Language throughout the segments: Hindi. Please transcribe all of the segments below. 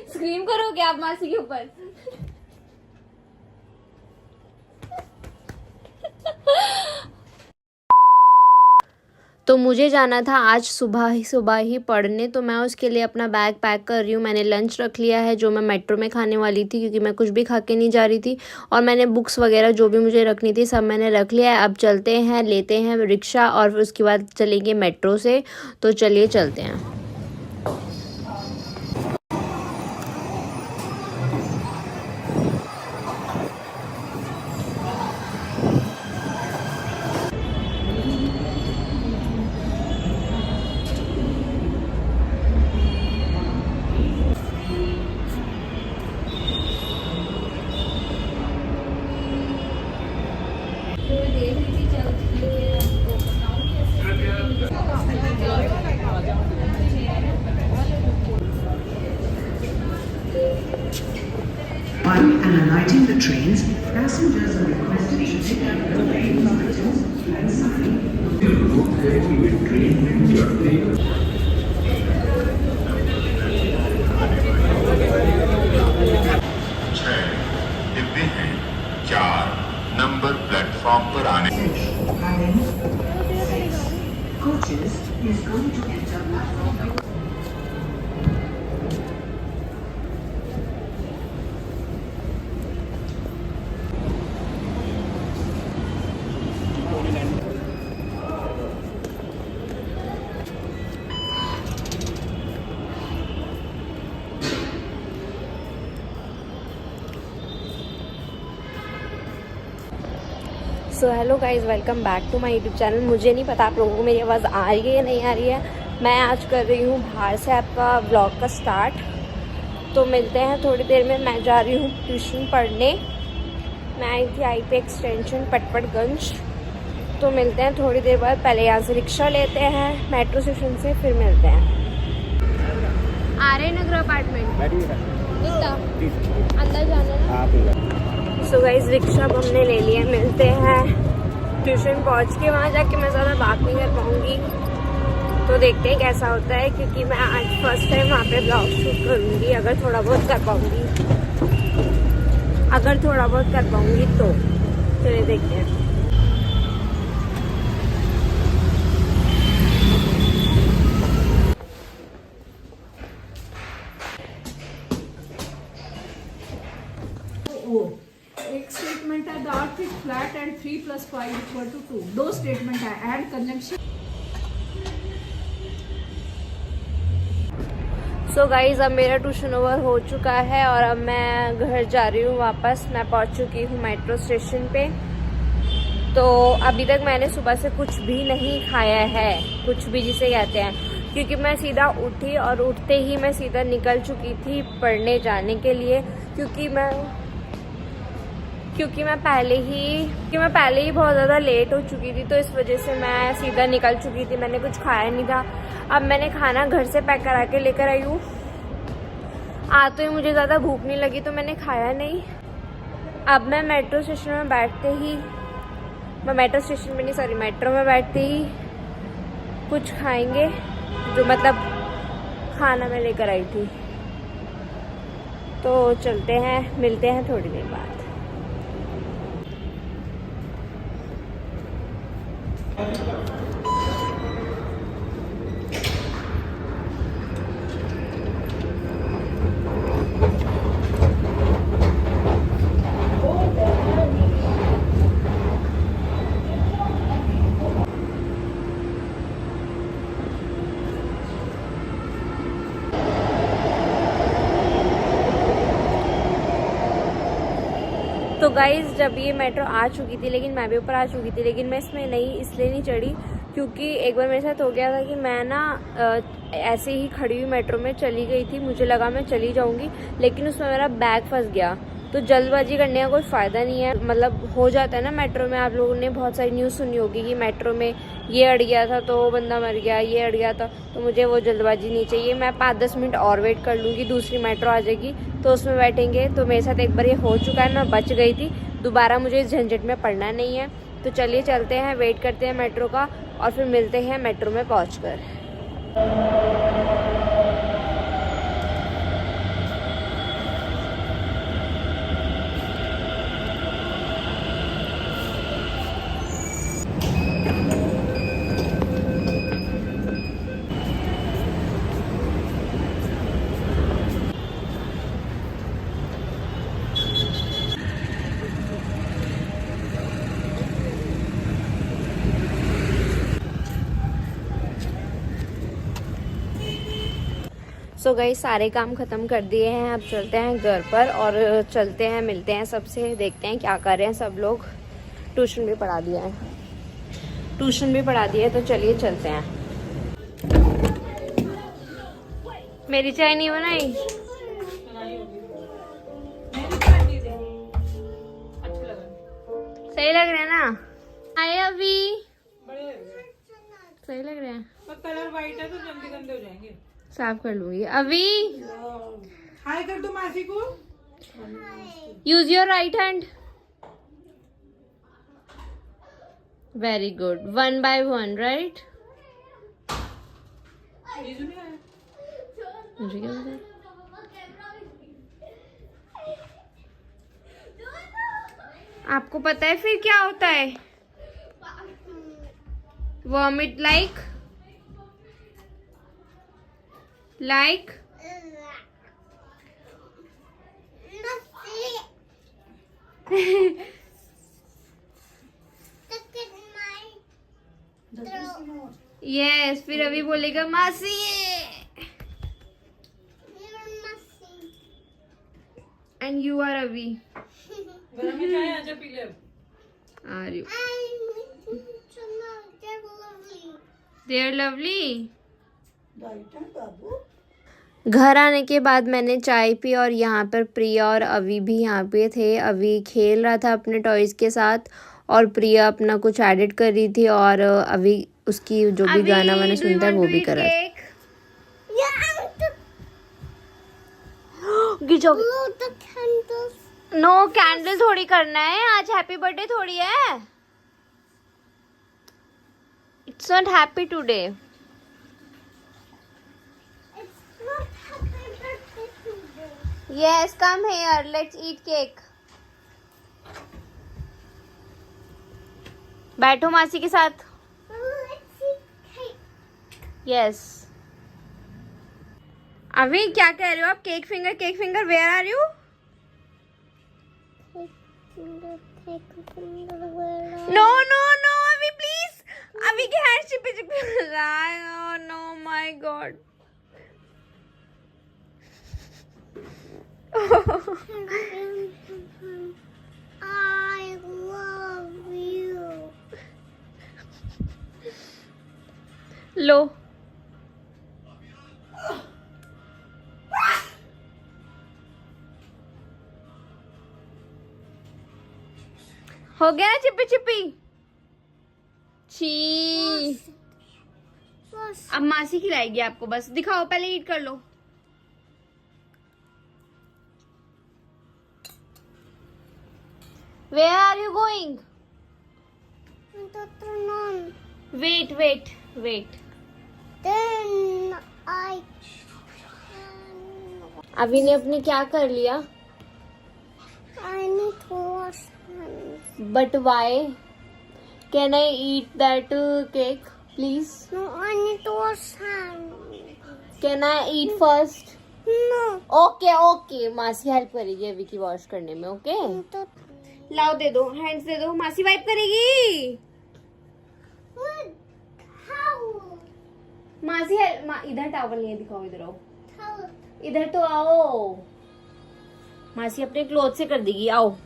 स्क्रीम करो क्या आप मासी के ऊपर? तो मुझे जाना था आज सुबह ही पढ़ने, तो मैं उसके लिए अपना बैग पैक कर रही हूँ। मैंने लंच रख लिया है जो मैं मेट्रो में खाने वाली थी, क्योंकि मैं कुछ भी खा के नहीं जा रही थी। और मैंने बुक्स वगैरह जो भी मुझे रखनी थी सब मैंने रख लिया है। अब चलते हैं, लेते हैं रिक्शा और फिर उसके बाद चलेंगे मेट्रो से। तो चलिए चलते हैं। And alighting the trains, passengers are requested to take out the train items and sign. डिब्बे हैं 4 नंबर प्लेटफॉर्म पर आने। Coaches is going to enter platform. So hello guys, welcome back to my YouTube channel. मुझे नहीं पता आप लोगों को मेरी आवाज़ आ रही है या नहीं आ रही है। मैं आज कर रही हूँ बाहर से आपका व्लॉग का स्टार्ट। तो मिलते हैं थोड़ी देर में। मैं जा रही हूँ ट्यूशन पढ़ने। मैं आई थी IP एक्सटेंशन पटपटगंज। तो मिलते हैं थोड़ी देर बाद। पहले यहाँ से रिक्शा लेते हैं मेट्रो स्टेशन से, फिर मिलते हैं। आर्य नगर अपार्टमेंट अंदर जाना है। सो गाइस, रिक्शा अब हमने ले लिया। मिलते हैं ट्यूशन पहुंच के। वहाँ जाके मैं ज़्यादा बात नहीं कर पाऊँगी, तो देखते हैं कैसा होता है, क्योंकि मैं आज फर्स्ट टाइम वहाँ पे ब्लॉग शूट करूँगी। अगर थोड़ा बहुत कर पाऊँगी तो चलिए देखते हैं। एक स्टेटमेंट है the earth is flat and 3 + 5 = 2। दो स्टेटमेंट है एंड कंजंक्शन। सो गाइज, अब मेरा ट्यूशन ओवर हो चुका है और अब मैं घर जा रही हूँ वापस। मैं पहुँच चुकी हूँ मेट्रो स्टेशन पे। तो अभी तक मैंने सुबह से कुछ भी नहीं खाया है, कुछ भी जिसे कहते हैं, क्योंकि मैं सीधा उठी और उठते ही मैं सीधा निकल चुकी थी पढ़ने जाने के लिए। क्योंकि मैं पहले ही बहुत ज़्यादा लेट हो चुकी थी, तो इस वजह से मैं सीधा निकल चुकी थी। मैंने कुछ खाया नहीं था। अब मैंने खाना घर से पैक करा के लेकर आई हूँ। तो ही मुझे ज़्यादा भूख नहीं लगी, तो मैंने खाया नहीं। अब मैं मेट्रो में बैठते ही कुछ खाएंगे, जो मतलब खाना मैं लेकर आई थी। तो चलते हैं, मिलते हैं थोड़ी देर बाद। तो गाइज़, जब ये मेट्रो आ चुकी थी, लेकिन मैं भी ऊपर आ चुकी थी, लेकिन मैं इसमें इसलिए नहीं चढ़ी क्योंकि एक बार मेरे साथ हो गया था कि मैं ना ऐसे ही खड़ी हुई मेट्रो में चली गई थी। मुझे लगा मैं चली जाऊंगी, लेकिन उसमें मेरा बैग फंस गया। तो जल्दबाजी करने का कोई फ़ायदा नहीं है। मतलब हो जाता है ना मेट्रो में। आप लोगों ने बहुत सारी न्यूज़ सुनी होगी कि मेट्रो में ये अड़ गया था तो वो बंदा मर गया, ये अड़ गया था। तो मुझे वो जल्दबाजी नहीं चाहिए। मैं 5-10 मिनट और वेट कर लूँगी, दूसरी मेट्रो आ जाएगी तो उसमें बैठेंगे। तो मेरे साथ एक बार ये हो चुका है, मैं बच गई थी। दोबारा मुझे इस झंझट में पड़ना नहीं है। तो चलिए चलते हैं, वेट करते हैं मेट्रो का और फिर मिलते हैं मेट्रो में पहुंचकर। सो गई सारे काम ख़त्म कर दिए हैं, अब चलते हैं घर पर और चलते हैं, मिलते हैं सबसे, देखते हैं क्या कर रहे हैं सब लोग। ट्यूशन भी पढ़ा दिया है, तो चलिए चलते हैं। मेरी चाय नहीं बनाई? सही लग रहा है ना? आए अभी सही लग रहा है। कलर वाइट है तो जल्दी गंदे हो जाएंगे। साफ कर लूंगी अभी। हाय कर दो मासी को। Use your right hand. Very good, 1 by 1 right. मुझे क्या पता है? आपको पता है फिर क्या होता है? वॉमिट लाइक यस, फिर अभी बोलेगा मासी। एंड यू आर अभी। गरम में चाय आजा पी ले। Are you? They are lovely. घर आने के बाद मैंने चाय पी और यहाँ पर प्रिया और अवी भी यहाँ पे थे। अवी खेल रहा था अपने टॉयज के साथ और प्रिया अपना कुछ एडिट कर रही थी और अवी उसकी जो भी गाना वाना सुनता है वो भी कर रहा है। नो कैंडल थोड़ी करना है आज, हैप्पी बर्थडे थोड़ी है। It's not happy today. Yes, come here. Let's eat cake. बैठो मासी के साथ। Yes. अभी क्या कह रहे हो आप? Cake finger, where are you? No, अभी please. अभी के हैंड चिपे oh no, my God. I love you. लो हो गया ना चिप्पी छी। बस अब मासी खिलाएगी आपको, बस दिखाओ, पहले ईट कर लो। Where are you going? to turn on. Wait. Then I अभी ने अपने क्या कर लिया? need to wash hands. But why? Can I eat that cake, please? No, I need to wash hands. Can I eat first? No. Okay, मासी हेल्प करेगी अभी की वॉश करने में। ओके To लाओ, दे दो, हैंड्स दे दो, मासी वाइप करेगी। what? Towel. मासी इधर टॉवल नहीं है, दिखाओ, इधर आओ, Towel. इधर तो आओ। मासी अपने क्लोथ से कर देगी। आओ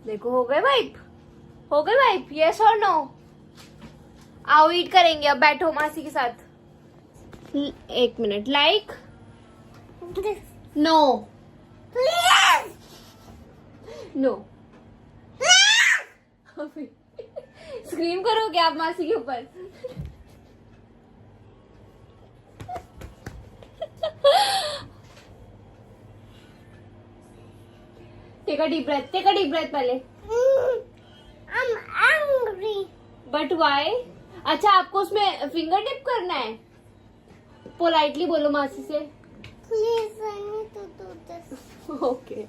देखो, हो गए वाइप, यस और नो? आओ ईट करेंगे अब, बैठो मासी के साथ। 1 minute, like no Please. No. Scream करोगे आप मासी के ऊपर? टेक अ डीप ब्रेथ पहले. I'm angry. But why? अच्छा आपको उसमें फिंगर टिप करना है. पोलाइटली बोलो मासी से. Please, I need to do this. Okay.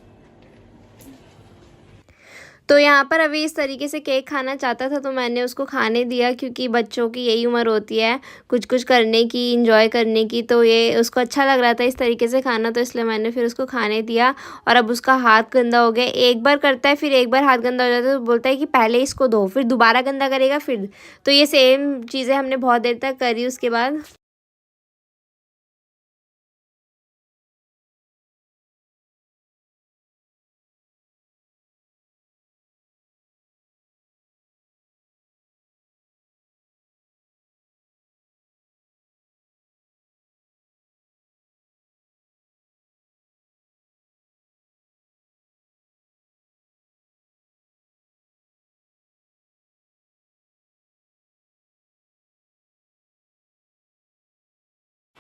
तो यहाँ पर अभी इस तरीके से केक खाना चाहता था तो मैंने उसको खाने दिया, क्योंकि बच्चों की यही उम्र होती है कुछ कुछ करने की, इंजॉय करने की. तो ये उसको अच्छा लग रहा था इस तरीके से खाना, तो इसलिए मैंने फिर उसको खाने दिया. और अब उसका हाथ गंदा हो गया. एक बार करता है फिर एक बार हाथ गंदा हो जाता है तो बोलता है कि पहले इसको धो, फिर दोबारा गंदा करेगा फिर. तो ये सेम चीज़ें हमने बहुत देर तक करी. उसके बाद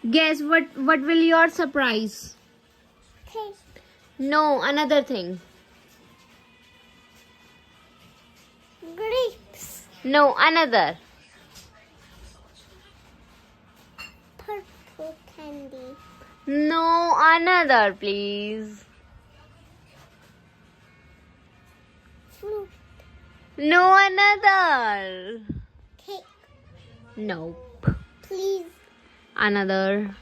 guess what will your surprise? Okay. No, another thing. Grapes. No, another. Purple candy. No, another please. Fruit. No, another. Cake. Nope. Please. Another.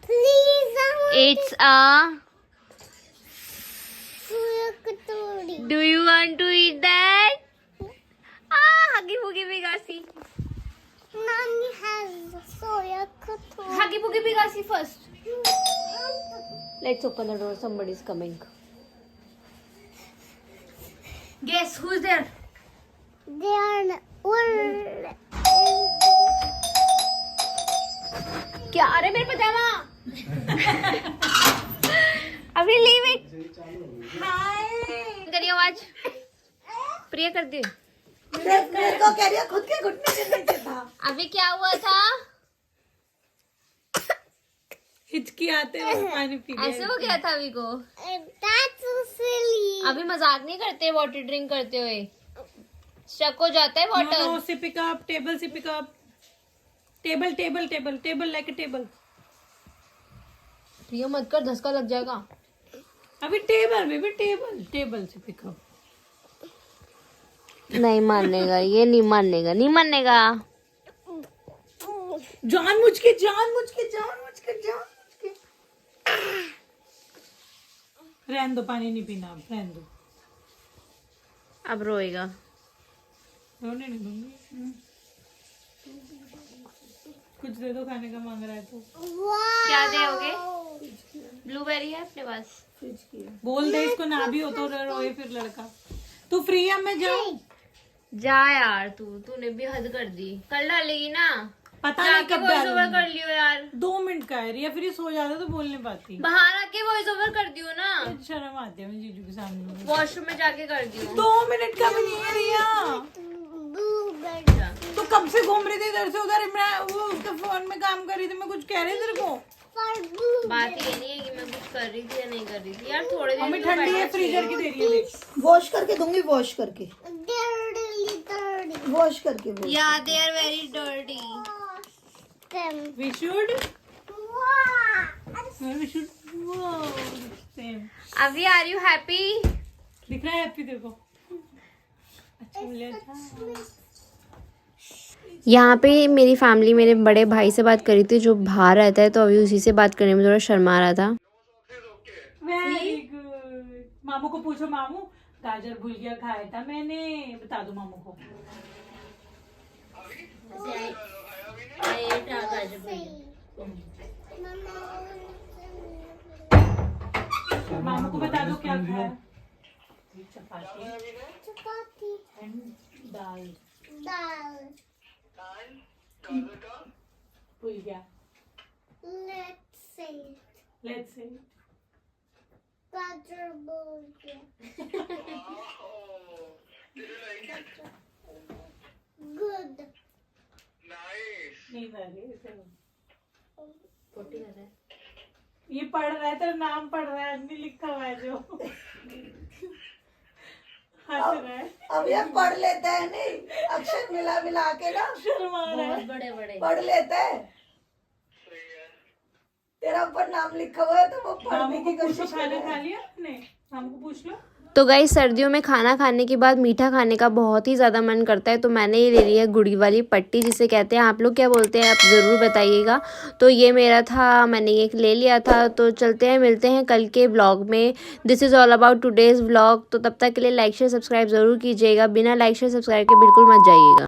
Please, I want It's a. Soya katori. Do you want to eat that? Huggy Wuggy Bigasi. Nani has soya katori. Huggy Wuggy Bigasi first. Let's open the door. Somebody's coming. Guess who's there? They are क्या? अरे मेरे पजामा. अभी लीव इट. करिए आवाज. प्रिया कर दी. मेरे को कह रही है खुद के घुटने से नीचे था. अभी क्या हुआ था? हिचकी आते हुए पानी पी लिया. ऐसे हो गया था अभी को. That's so silly. अभी मजाक नहीं करते वाटर ड्रिंक करते हुए. स्टक हो जाता है water. No, sip it up, table, sip it up. Table like a table. प्रिया मत कर, धसका लग जाएगा. अभी टेबल से पिक अप. नहीं मानेगा ये, नहीं मानेगा. जानबूझ के रहने दो, पानी नहीं पीना. रहने दो. अब रोएगा. रोने नहीं दूंगी. कुछ दे दो, खाने का मांग रहा है तो. Wow. क्या दोगे? ब्लूबेरी है अपने पास. बोल दे इसको, ना भी हो तो रोए फिर लड़का. तू फ्री है, मैं जाऊं? जा यार, तूने भी हद कर दी. कल डालेगी ना. पता नहीं कब वॉइस ओवर डालूंगी. कर लियो यार. 2 मिनट का है रिया, फिर ये सो जाता तो बोल नहीं पाती. बाहर आके वॉइस ओवर कर दियो ना. शर्म आती है मैं जीजू के सामने. वॉशरूम में जाके कर दियो. 2 मिनट का भी नहीं है रिया. Blueberry. तो कब से घूम रही थी इधर से उधर. मैं वो उसके फोन में काम कर रही थी. मैं कुछ कह रही तेरे को. For blueberry. बात ये नहीं है कि मैं कुछ कर रही थी या नहीं कर रही थी यार. थोड़े दिन मम्मी तो ठंडी है, बैठना फ्रीजर की दे रही है. देख वॉश करके दूंगी. वॉश करके They're really dirty. वॉश करके चाहिए. Yeah, they are very dirty. Wash them. We should Wow. We should same. अभी आर यू हैप्पी? दिख रहा है हैप्पी देखो. अच्छा मिले. यहाँ पे मेरी फैमिली मेरे बड़े भाई से बात करी थी जो बाहर रहता है, तो अभी उसी से बात करने में थोड़ा शर्मा रहा था. Very good. मामू को पूछो. मामू गाजर भुजिया खाया था मैंने. बता दो मामू को. मामू को बता दो क्या खाया. चपाती Chapati. And dal. Dal. Bhujia. Let's say. Let's say. Gajar bhujia. Good. नहीं ये पढ़ रहा है, तेरा नाम पढ़ रहा है. नहीं लिखा हुआ है जो. हंस रहा है, अब ये पढ़ लेता है नहीं, अक्षर मिला मिला के ना शर्मा रहा है। पढ़ लेता है। तेरा ऊपर नाम लिखा हुआ है तो वो पढ़ने मामू की को पूछो कोशिश खाना करेगा। खा लिया आपने, मामू को पूछ लो। तो गाइस सर्दियों में खाना खाने के बाद मीठा खाने का बहुत ही ज़्यादा मन करता है, तो मैंने ये ले लिया है गुड़ी वाली पट्टी जिसे कहते हैं। आप लोग क्या बोलते हैं आप ज़रूर बताइएगा। तो ये मेरा था, मैंने ये ले लिया था। तो चलते हैं, मिलते हैं कल के व्लॉग में। This is all about today's vlog. तो तब तक के लिए लाइक शेयर सब्सक्राइब ज़रूर कीजिएगा। बिना लाइक शेयर सब्सक्राइब के बिल्कुल मत जाइएगा।